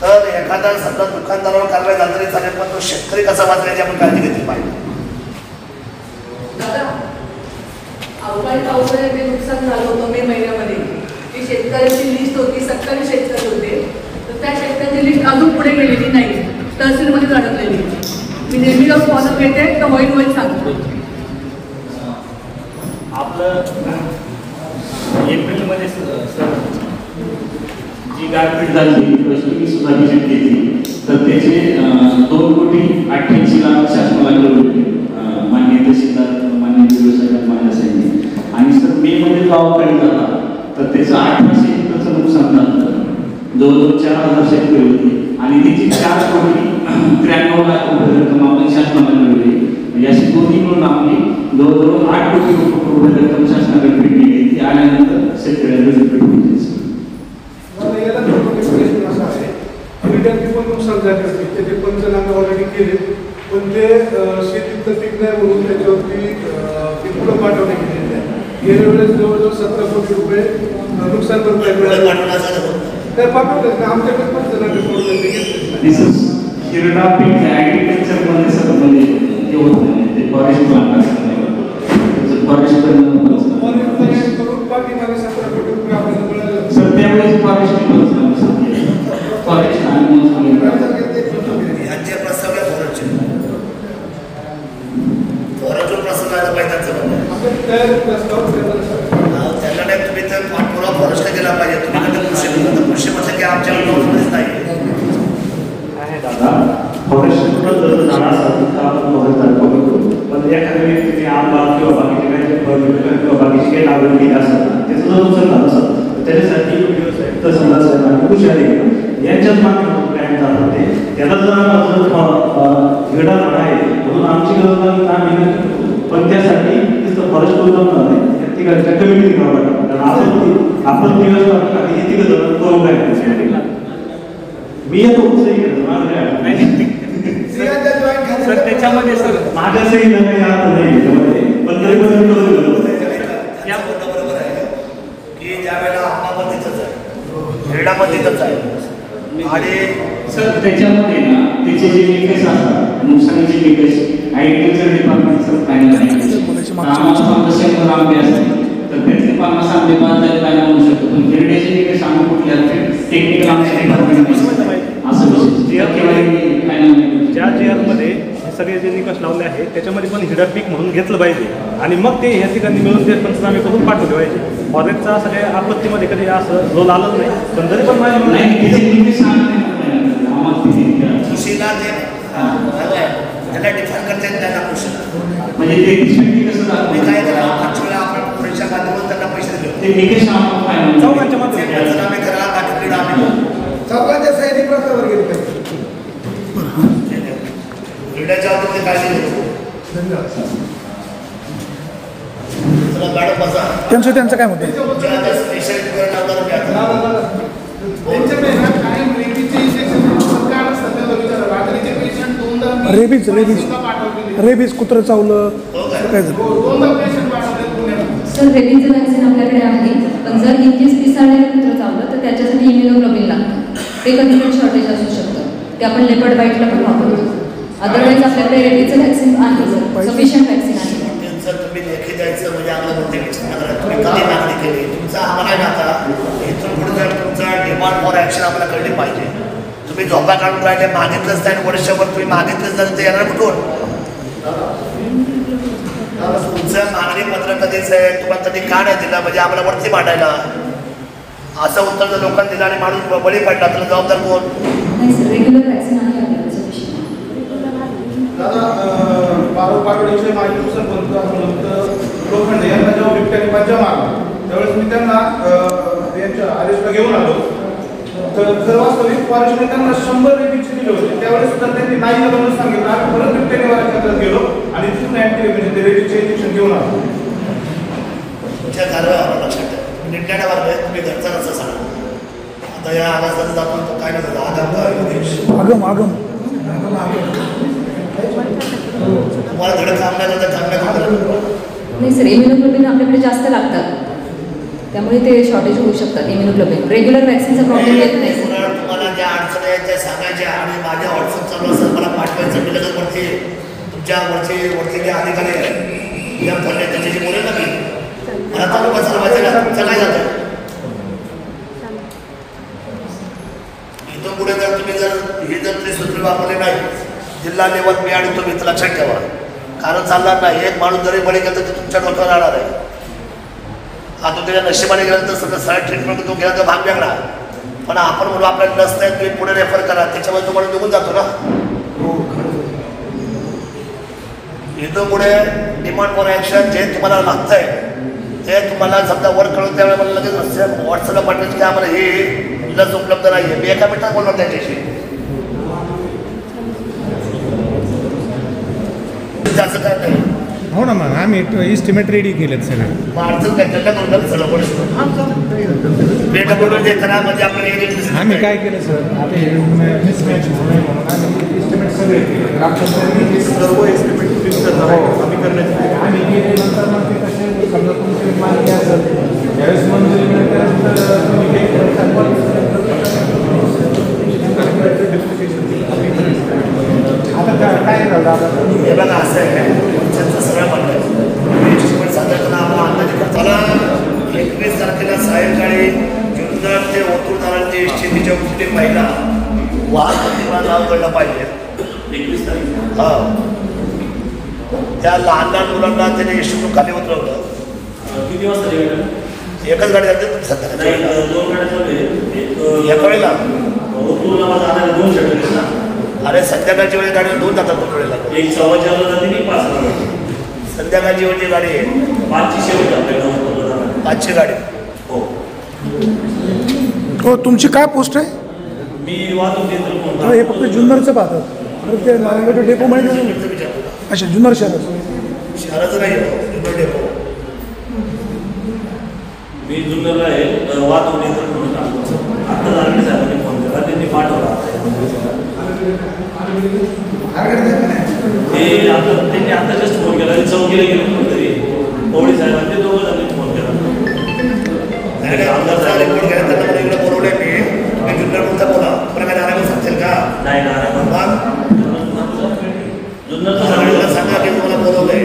तर एखादा समजा दुकानदारावर कारवाई झाली तरी चालेल, पण तो शेतकरी कसा वाचण्याची आपण काळजी घेतली पाहिजे. अवकाळी पावसाळ्यात नुकसान झालं होतं मे महिन्यामध्ये. ती शेतकऱ्यांची लिस्ट होती, 70 शेतकरी होते. तर त्या शेतकऱ्यांची लिस्ट अजून पुढे गेलेली नाही, तहसीलमध्ये अडकलेली. मी नेहमी जाऊन फॉलो घेते तर होईल सांगतो. आपलं एप्रिलमध्ये जी गारपीट झाली मी सुद्धा व्हिजिट केली, तर त्याचे 2,88,00,000 शासनाला मिळवले मान्य तहसीलदार, मान्य व्यावसायिक, मान्य साहेबांनी. आणि सर मेमध्ये गावाकडे झाला तर त्याचं 1800 एकरचं नुकसान झालं. जवळजवळ 4,000 शेतकरी होते आणि त्याची 4,93,00,000 रुपये रक्कम आपण शासनाला मिळवली. याची दोन्ही मिळून आपली जवळजवळ 8 कोटी रुपये रक्कम शासनाकडे भेटली गेली. ती आल्यानंतर शेतकऱ्यांना भेट होते. पण नुकसान झाले होते, त्याचे पंचनामे ऑलरेडी केले, पण ते शेतीचं पीक नाही म्हणून त्याच्यावरती पुढं पाठवणे गेलेले आहे. गेल्या वेळेस जवळजवळ 17 कोटी रुपये नुकसान भरपाई तर पाठवलं आमच्याकडे पंचनामे करून हिरडा पीक ॲग्रिकल्चर मध्ये सगळं म्हणजे हे होत नाही ते फॉरेस्ट प्लांट फॉरेस्ट करून पाठीमागे 17 कोटी रुपये आपल्याला मिळाले. सर त्यावेळेस फॉरेस्ट आणि यांचे प्रस्ताव आहे फॉरेस्टचे प्रस्ताव आहे पाहिजे त्यांना नाही तुम्ही तर पाठपुरा फॉरेस्टला गेला पाहिजे तुम्ही कृषी म्हटलं की आमच्याकडे नाही दादा फॉरेस्ट पण एखाद्या व्यक्तीने आंबा किंवा बाकीचे काही फळ किंवा बाकीची काही लागवड केली असतात त्याचं जर नुकसान झालं असतं त्याच्यासाठी तहसीलदार साहेब आणि कृषी अधिकारी यांच्याच मागे प्लॅन जातात ते त्याला जर विडाण आहे म्हणून आमची गरज आम्ही पण त्यासाठी तिथं फॉरेस्ट जमणार नाही त्या ठिकाणच्या कमिटी करावं लागतं कारण आपण दिवस हे तिकडं करून काय मी येतो सर त्याच्यामध्ये सर माझ्या सही काही अर्थ नाही पण तरी बरोबर आहे की ज्या वेळेला आंबा पण तिथंच आहे हिरडा पण तिथंच आहे आणि सर त्याच्यामध्ये ना त्याचे जे निकष असतात नुकसानीचे निकष ॲग्रिकल्चर डिपार्टमेंटचं फायनल आम्हाला 100 आंबे असतात तर त्यातले 50 आंबे बाद झाले फायनल होऊ शकतो पण हिरड्याचे निकष आम्ही कुठले असते टेक्निकल आमच्या डिपार्टमेंटमध्ये ज्या मध्ये हे सगळे जे निकष लावले आहेत त्याच्यामध्ये पण हिरडा पीक म्हणून घेतलं पाहिजे आणि मग ते या ठिकाणी मिळून ते पंचनामे करून पाठवले पाहिजे. फॉरेस्टचा सगळ्या आपत्तीमध्ये कधी असं रोल आलं नाही पण तरी पण माझ्या कृषीला ते त्याला डिफाईन करता येत नाही ना कृषीला म्हणजे ते कसं तुम्ही काय करा मागच्या वेळेला आपण पुरेच्या माध्यमातून त्यांना पैसे दिले ते निकष चौघांच्या माध्यमातून पंचनामे करा बाकी आम्ही चौघांच्या सहित प्रस्तावर गेले पाहिजे क्रीडाच्या बाबतीत काळजी घेतो. त्यांचं काय म्हणते रेबीज कुत्रं चावलं काय झालं सर रेबीजचं वॅक्सिन आपल्याकडे आहे पण जर इनकेस पिसाळलेलं कुत्रं चावलं तर त्याच्यासाठी इम्युनोग्लोबिन लागतं ते कधी पण शॉर्टेज असू शकतं ते आपण लेपर्ड बाईटला पण वापरतो अदरवाईज आपल्याकडे रेबीजचं वॅक्सिन आहे सर सफिशियंट वॅक्सिन आहे तुम्ही लेखी द्यायचं म्हणजे आम्हाला कोणते तुम्ही कधी मागणी केली तुमचा आम्हाला आता इथून पुढे जर तुमचा डिमांड फॉर ॲक्शन आपल्याला कळली पाहिजे तुम्ही झोपा काढून राहिले मागितलंच नाही वर्षभर तुम्ही मागितलंच नाही ते येणार कुठून तुमचं मागणी पत्र कधीच आहे तुम्हाला कधी का नाही दिला म्हणजे आम्हाला वरती मांडायला असं उत्तर जर लोकांनी दिलं आणि माणूस बळी पडला तर जबाबदार कोण रेग्युलर वॅक्सिन आहे दादा पारोपाडीचे माजी सरपंच लोखंडे यांना जेव्हा बिबट्याने पंजा मारला त्यावेळेस मी त्यांना यांच्या आदेशला घेऊन आलो तर खरं वास्तविक फॉरेस्टने त्यांना 100 रेबीजचे दिले होते त्यावेळेस सुद्धा त्यांनी नाही म्हणून सांगितलं आम्ही परत बिबट्या निवारणात गेलो आणि तिथून म्हणजे ते रेबीजचे इंजेक्शन घेऊन आलो तुमच्या कारवाई लक्षात ठेवा निमट्याने मारले तुम्ही घरचा नसं सांगा आता या आवाजात आपण तो काय नव्हतं आगम आगम तुम्हाला धड काम नाही तर नाही सर इम्युनोग्लोबिन आपल्याकडे जास्त लागतात त्यामुळे ते शॉर्टेज होऊ शकतात इम्युनोग्लोबिन रेग्युलर वॅक्सिनचा प्रॉब्लेम येत नाही सर तुम्हाला ज्या अडचणी आहेत त्या सांगायच्या आणि माझ्या व्हॉट्सअप चालू असं मला पाठवायचं मी लगेच वरती तुमच्या वरती जे अधिकारी आहेत या ठरले त्याच्याशी बोलेल ना मी मला तालुका चालवायचं ना तुमचं काय जातं इथून पुढे जर तुम्ही ही जर त्रिसूत्री वापरली नाही जिल्हा लेवल मी आणि तुम्ही लक्षात ठेवा कारण चालणार नाही एक माणूस जरी बळी गेलं तर तुमच्या डोक्यावर राहणार आहे आता तुझ्या नशिबाने गेलं तर सगळं सरळ ट्रीटमेंट तो गेला तर भाग वेगळा पण आपण म्हणून आपल्याला नस नाही तुम्ही पुढे रेफर करा त्याच्यामुळे तुम्हाला निघून जातो ना इथून पुढे डिमांड फॉर ॲक्शन जे तुम्हाला लागतंय ते तुम्हाला समजा वर कळून त्यावेळेस मला लगेच व्हॉट्सअपला पाठवायचं की आम्हाला ही लस उपलब्ध नाही आहे मी एका मिनिटात बोलणार त्याच्याशी असं काय नाही हो ना मग आम्ही इस्टिमेट रेडी केलेत सगळे अडचण काय त्यांना करून सगळं देताना म्हणजे आपल्याला आम्ही काय केलं सर मिसमॅच म्हणून आम्ही इस्टिमेट सगळे केले सर्व एस्टिमेट फिक्स करणार आम्ही करण्याचे आम्ही केल्यानंतर मग ते कसे समजा तुमचे त्या लहान लहान मुलांना त्याने एसटीतून खाली उतरवलं. किती वाजता गेलं? एकच गाडी जाते सध्या. 2 गाड्या चालू एका वेळेला ओतूरला माझा आणायला 2 शटल ना. अरे संध्याकाळची वेळी गाडी 2 जातात वेळेला. एक 4:15 जाते की 5 संध्याकाळची वेळची गाडी आहे 5ची शेवट आपल्याला 5ची गाडी. हो तुमची काय पोस्ट आहे? मी वाहतूक यंत्र. हे फक्त जुन्नरचं पाहतात तर ते नारायणगाव डेपो माहिती. अच्छा जुन्नर शहराचं नाही जुन्नर डेपो. मी जुन्नरला आहे वाहतूक यंत्र म्हणून काम करतो. आता नारायण साहेबांनी फोन केला त्यांनी पाठवला. ते आता त्यांनी आता जस्ट फोन केला. चौकीला गेलो तरी पवळे साहेबांनी ते 2 जणांनी फोन केला. आमदार रिपोर्ट घ्या त्यांना मला इकडे बोलवलंय मी. तुम्ही जुन्नर बोलता बोला पण काय नारायण सांगतील का? नाही नारायण जुन्नरचं सांगा की तुम्हाला बोलवलंय.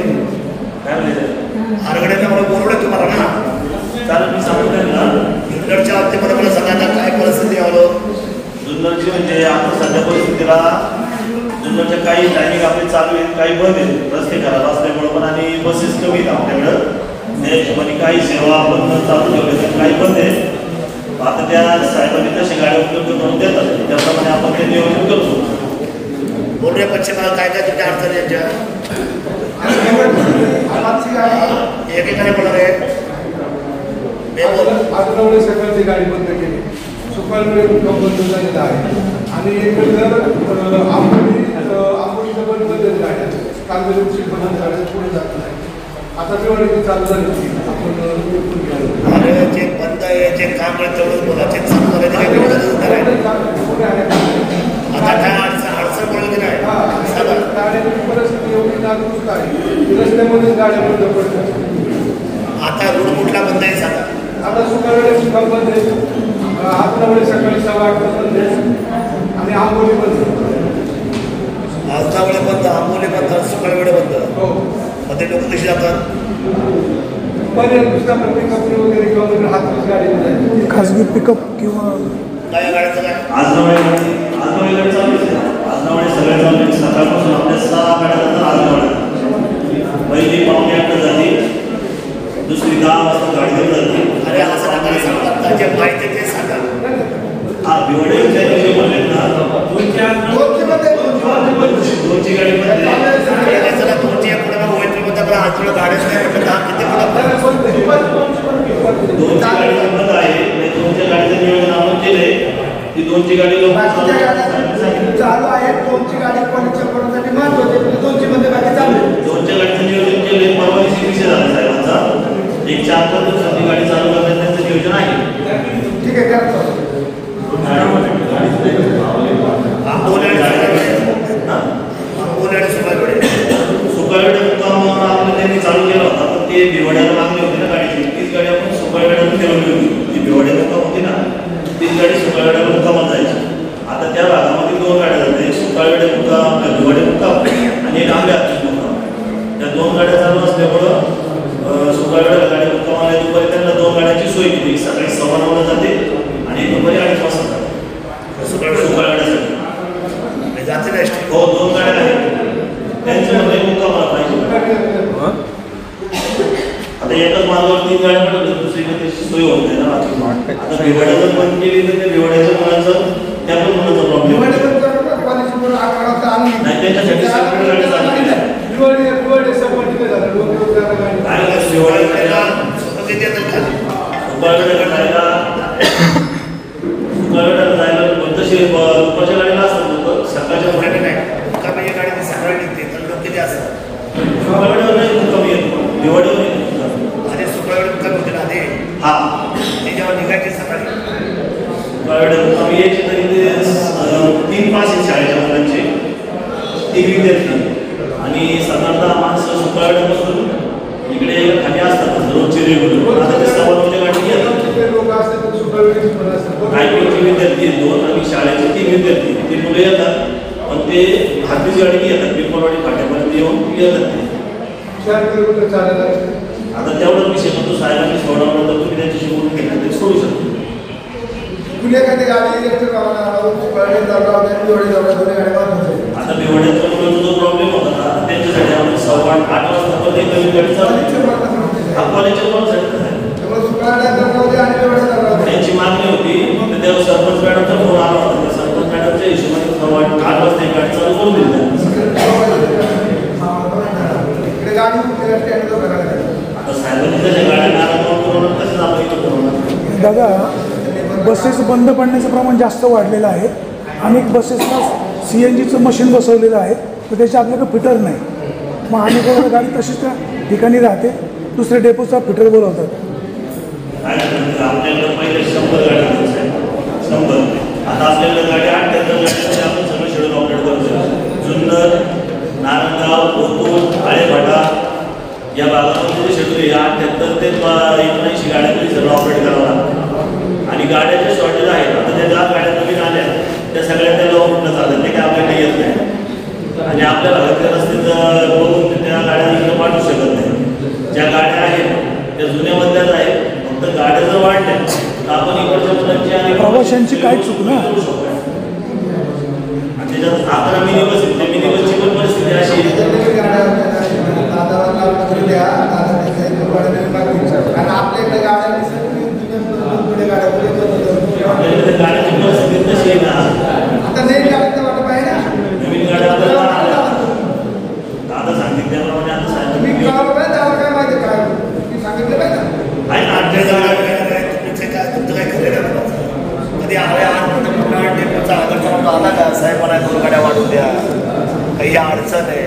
काय म्हणले आरगड्यांना मला बोलवलंय तुम्हाला ना. चालेल मी सांगतो त्यांना. जुन्नरच्या बाबतीमध्ये मला सांगा काय परिस्थिती आलं. जुन्नरची म्हणजे आता सध्या परिस्थितीला जुन्नरच्या काही टायमिंग आपले चालू आहेत, काही बंद आहेत रस्ते खराब असल्यामुळं पण आणि बसेस कमी आहेत आपल्याकडं. त्या हिशोबाने काही सेवा आपण चालू ठेवल्या तर काही बंद आहे. आता त्या साहेबांनी तशी गाड्या उपलब्ध करून देतात त्याप्रमाणे आपण ते नियोजन करतो. बोलूया पश्चिमाला काय काय तुमच्या अडचणी यांच्या एकेकाने बोलणार आहे. आठवडे सकाळची गाडी बंद केली. सुकाळवेळे बंद झालेला आहे आणि एकंदर आंबोलीचं पण बंद गाड्या कांदळूची बंद गाड्या पुढे जात नाही. आता तेवढी चालू झाली होती आपण अरे जे बंद आहे जे काम आहे तेवढंच बोला. ते चालू करायचं काही आता काय अडचण पडेल की नाही. गाड्यांची परिस्थिती एवढी नाजूक आहे रस्त्यामध्ये गाड्या बंद पडतात. आता रोड कुठला बंद आहे सांगा. आता सुकाळवेळे सुद्धा बंद आहे. आठवडे सकाळी 8:15 बंद आहे आणि आंबोली बंद. आजचा वेळे बंद, आंबोली बंद, सुकाळवेळे बंद. हो मग ते लोक कशी जातात. पर्याय दुसऱ्या पिकअपने वगैरे किंवा हातच गाडी खाजगी पिकअप किंवा काय गाड्याचं काय आजनावळे चालू आहे. आजनावळे सगळ्या चालू आहे. सकाळपासून आपल्या 6 गाड्या जातात आजनावळे. पहिली 8:45 जाते, दुसरी 10 वाजता गाडी घेऊन जाते. अरे असं नका सांगतात जे माहिती ते सांगा. हा भिवडेच्या जे बोलले ना 2ची गाडी मध्ये चला तुमची पुढे होईल पण आजोळ गाड्याच नाही म्हटलं किती 2ची गाडी बंद आहे. 2च्या गाडीचं नियोजन आपण केलंय. ती 2ची गाडी चालू आहे. 2ची गाडी कोणासाठी महत्वाची 2ची मध्ये बाकी चालू आहे. 2च्या गाडीचं नियोजन केलंय. परवा दिवशी विषय झाला साहेबांचा. एक 4-5 दिवसांनी गाडी चालू करण्याचं नियोजन आहे. ठीक आहे करतो. सुकाळवेडा मुक्काम आपलं त्यांनी चालू केला होता पण ते भिवड्याला मागणी होती ना गाडीची. तीच गाडी आपण सुकाळवेड्याला ठेवली होती. ती भिवड्या मुक्काम होती ना तीच गाडी सुकाळवेड्याला मुक्कामात जायची. आता त्या भागामध्ये 2 गाड्या जातात. एक सुकाळवेडा मुक्काम भिवड्या मुक्काम आणि एक आंब्या मुक्काम. त्या 2 गाड्या चालू असल्यामुळं सुकाळवेड्याला गाडी मुक्कामाला दुपारी त्यांना 2 गाड्यांची सोय केली. सकाळी 9:15 जाते आणि दुपारी 8 वाजता जाते सुकाळवेड्यासाठी जाते ना. हो 2 गाड्या आहेत. त्यांचं म्हणजे मुक्कामाला पाहिजे. आता एकाच मार्गावर 3 गाड्या पडतात दुसरीकडे त्याची सोय होत नाही ना. आता भिवड्या जर बंद केली तर त्या भिवड्याच्या मुलांचं त्या पण मुलांचा प्रॉब्लेम नाही. त्यांच्यासाठी सेपरेट गाडी चालली आहे. सुकाळवेड्याला जायला बंदशीर दुपारच्या गाडीला असतात. सकाळच्या गाडी नाही कमी गाडी सकाळी निघते तर लोक किती असतात. सुकाळवेड्यावर नाही कमी येतो. भिवड्यावर आणि सुकाळवेळ कमी होते ना ते. हा त्याच्यावर निघायचे सकाळी. सुकाळवेड्यावर कमी यायचे तरी ते 3 पास आहेत शाळेच्या मुलांचे 3 विद्यार्थी आणि साधारणतः माणसं सुकाळवेड्यापासून इकडे खाली असतात रोजचे रेग्युलर. आता ते 9:15 गाडी येतात. आयपीचे विद्यार्थी 2 आणि शाळेचे 3 विद्यार्थी ते मुलं येतात पण ते हातवीच गाडी येतात. पिंपळवाडी फाट्यापर्यंत येऊन येतात ते. आता तेवढाच विषय म्हणतो साहेबांनी सोडवलं तर तुम्ही त्यांच्याशी बोलून घेतलं ते सोडू शकतो. आता भिवड्याचा जो प्रॉब्लेम होता ना त्यांच्यासाठी आपण 8:15 वाजता परत एक नवीन गाडी चालू कॉलेजच्या त्यांची मागणी होती तर तेव्हा सरपंच मॅडमचा फोन आला होता. त्या सरपंच मॅडमच्या हिशोबाने 8 वाजता एक गाडी चालू करून दिली. आता साहेबांनी त्याच्या गाड्या नाराज करून कसं आपण इथं करू. दादा, बसेस बंद पडण्याचं प्रमाण जास्त वाढलेलं आहे. अनेक बसेसला CNGचं मशीन बसवलेलं आहे तर त्याची आपल्याकडे फिटर नाही. मग अनेक गाडी तशीच त्या ठिकाणी राहते, दुसऱ्या डेपोचा फिटर बोलवतात. आपल्याकडे पहिले 100 गाड्या 100. आता आपल्याकडे गाडी 78 गाड्यांमध्ये आपण सगळं शेड्यूल ऑपरेट करतो. जुन्नर, नारायणगाव, कोथरूड, आळेभाटा या भागामध्ये जे शेड्यूल आहे 78 ते 79 गाड्यांमध्ये सगळं ऑपरेट करावं लागतं. आणि गाड्या ज्या शॉर्टेज आहेत आता त्या 10 गाड्या नवीन आल्या त्या सगळ्या त्याला ओपन चालतात, ते काय आपल्याकडे येत नाही. आणि आपल्या भागातल्या रस्ते बघून त्या गाड्या इकडे पाठवू शकत नाही. ज्या गाड्या आहेत त्या जुन्यामधल्याच आहेत. फक्त गाड्या जर वाढल्या तर आपण इकडच्या मुलांची आणि प्रवाशांची काय चूक ना. आणि त्याच्यात 11 मिनी बस आहेत. त्या मिनी बसची पण परिस्थिती अशी आपल्याकडे गाड्याची परिस्थिती तशी आहे ना. आता नवीन गाड्या वाटत आहे ना. नवीन गाड्या दादा सांगितलं त्याप्रमाणे आता सांगितलं काय माहिती काय मी सांगितलं पाहिजे आहे ना. 8 तुमचं काय खरं कधी डेपोचा आदर आला का साहेब मला 2 गाड्या वाढून द्या काही अडचण आहे.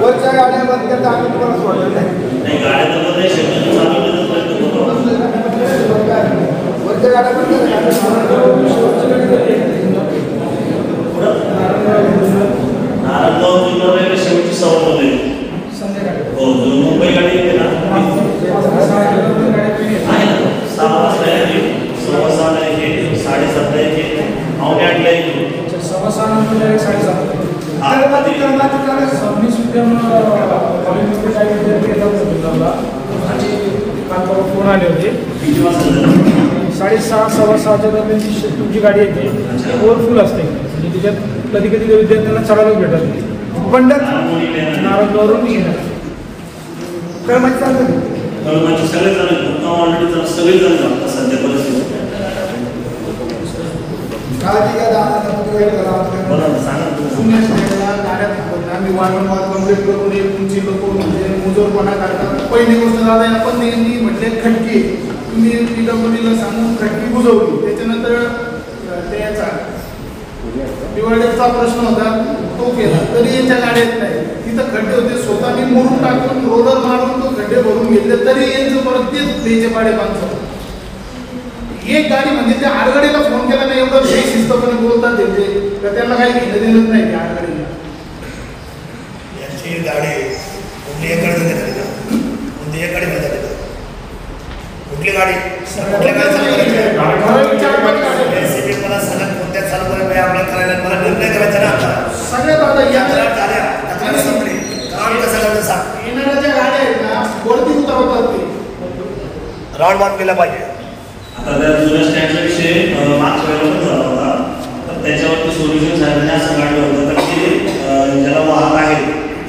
वरच्या गाड्यामध्ये आम्ही तुम्हाला सोडलं नाही. गाड्या वरच्या गाड्यामध्ये नारायणगाव जुन्नर शेवटची सवय हो मुंबई गाडी येते ना आहे ना. 6 वाजता येते, 6:15 येते, 7:30 येते, 8:45 येते. 6:15 नंतर 7:30. फोन आले होते 6:30 6:15 दरम्यान तुमची गाडी येते ओव्हरफुल असते. म्हणजे त्याच्यात कधी कधी विद्यार्थ्यांना चढायला भेटत नाही. बंडर नारायणगावरून घेणार काय माहिती चालतं सगळे जण ऑलरेडी सगळे जण आता सध्या परिस्थिती आम्ही वारंवार कंप्लेंट करून तुमची लोक म्हणजे मुजोरपणा करतात. पहिली गोष्ट दादा आपण नेहमी म्हटले खटकी तुम्ही PWDला सांगून खटकी बुजवली. त्याच्यानंतर त्याचा दिवाळीचा प्रश्न होता तो केला तरी यांच्या गाड्या येत नाही. तिथं खड्डे होते स्वतः मी मोडून टाकून रोलर मारून तो खड्डे भरून घेतले तरी यांचं परत तेच द्यायचे पाडे बांधतो. एक गाडी म्हणजे त्या आडगडीला फोन केला नाही एवढं बेशिस्तपणे बोलतात त्यांचे तर त्यांना काही घेणं देणंच नाही त्या आडगडीला. यांची गाडी कुठली एकडे देते का कोणती एकडे मिळतात का कुठली गाडी कुठल्या काय मला सगळ्यात कोणत्या चालू करायला आपल्याला करायला मला निर्णय करायचा ना. आता सगळ्यात आता झाल्या तक्रार संपली काम कसं करायचं सांग. येणाऱ्या ज्या गाड्या आहेत ना वरती उतरवतात ते राऊंड मारून गेला पाहिजे. आता त्या जुन्या स्टँडचा विषय मागच्या वेळेला पण झाला होता तर त्याच्यावरती सोल्युशन साहेबांनी असं काढलं होतं तर की ज्याला वाहक आहे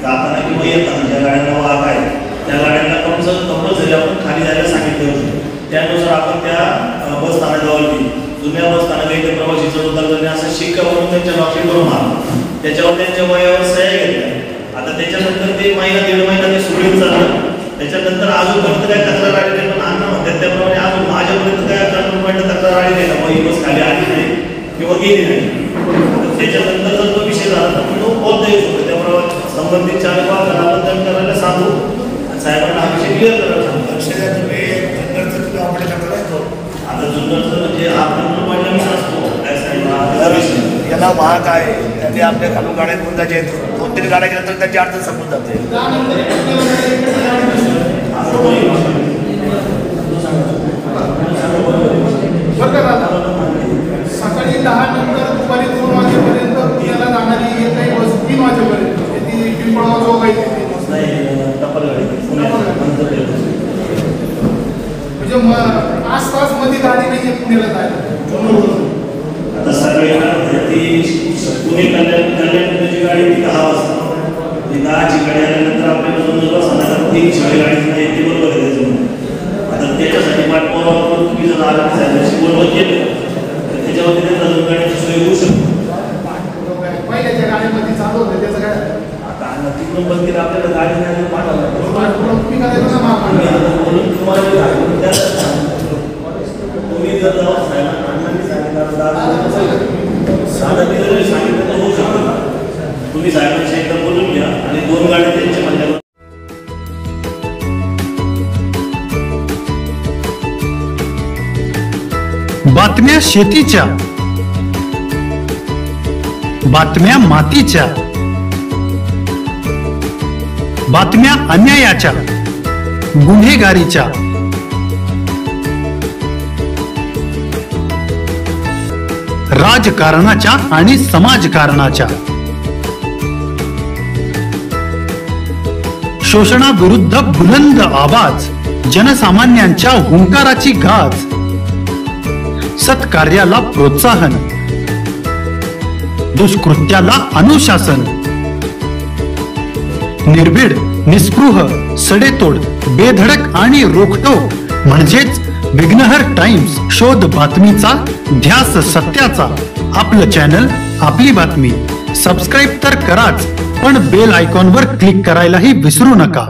जाताना किंवा येताना ज्या गाड्यांना वाहक आहे त्या गाड्यांना कंपल्सरी आपण खाली जायला सांगितलं होतं. त्यानुसार आपण त्या बस स्थानकावरती जुन्या बस स्थानक इथे प्रवासी चढ असं शिक्का म्हणून त्यांच्या लॉकिंग करून आला. त्याच्यावर त्यांच्या वयावर सह्या घेतल्या. आता त्याच्यानंतर ते 1.5 महिना ते सुरळीत चाललं. त्याच्यानंतर अजूनपर्यंत काही तक्रार आली नाही. पण अण्णा म्हणतात त्याप्रमाणे अजून माझ्यापर्यंत काय कंट्रोलमेंट तक्रार आली नाही ना मग ही बस खाली आली नाही किंवा गेली नाही. त्याच्यानंतर जर तो विषय झाला तर तो बोलता येऊ शकतो. त्याप्रमाणे संबंधित चालक वाहनाला बंधन करायला सांगू साहेबांना हा विषय क्लिअर करायला सांगू. लक्ष द्या तुम्ही जुन्नरचं तुम्ही ऑपरेट करतो. आता जुन्नरचं म्हणजे आपण पहिला मी असतो याला वाहक आहे त्यांनी आपल्या खालून गाड्या घेऊन जायचे 2-3 गाड्या गेल्यानंतर त्याची अडचण संपून जाते. सकाळी 10 नंतर दुपारी 2 वाजेपर्यंत पुण्याला जाणारी काही बस 3 वाजेपर्यंत ती पिंपळगाव चौक आहे म्हणजे 5 तास मध्ये गाडी नाही पुण्याला जायला. पुणे कल्याणची गाडी ती 10 वाजता, 10ची गाडी आल्यानंतर आपल्याला जवळजवळ साधारण 300 गाडी येते, बरोबर आहे त्याच्यामध्ये. आता त्याच्यासाठी पाठपुरावा तुम्ही जर साहेबांशी बोलवत केलं तर त्याच्यावरती त्यांना 2 गाड्यांची सोय होऊ शकते. पहिल्याच्या गाडीमध्ये चालू होतं त्याचं काय आता तिकडून बंद केलं आपल्याला गाडी नाही पाठवलं तुम्ही करायचं ना म्हणून तुम्हाला तुम्ही जर जाऊन अण्णांनी सांगितलं तर होऊ शकतं. तुम्ही साहेबांशी एकदा बोलून घ्या आणि 2 गाड्या त्यांच्या म्हणल्यावर बातम्या शेतीच्या, बातम्या मातीच्या, बातम्या अन्यायाच्या, गुन्हेगारीच्या, राजकारणाच्या आणि समाजकारणाच्या, शोषणाविरुद्ध बुलंद आवाज, जनसामान्यांच्या हुंकाराची गाज, सत्कार्याला प्रोत्साहन, दुष्कृत्याला अनुशासन, निर्भीड, निस्पृह, सडेतोड, बेधडक आणि रोखटोक म्हणजेच विघ्नहर टाइम्स. शोध बातमीचा, ध्यास सत्याचा. आपलं चॅनल, आपली बातमी. सबस्क्राईब तर कराच, पण बेल आयकॉनवर क्लिक करायलाही विसरू नका.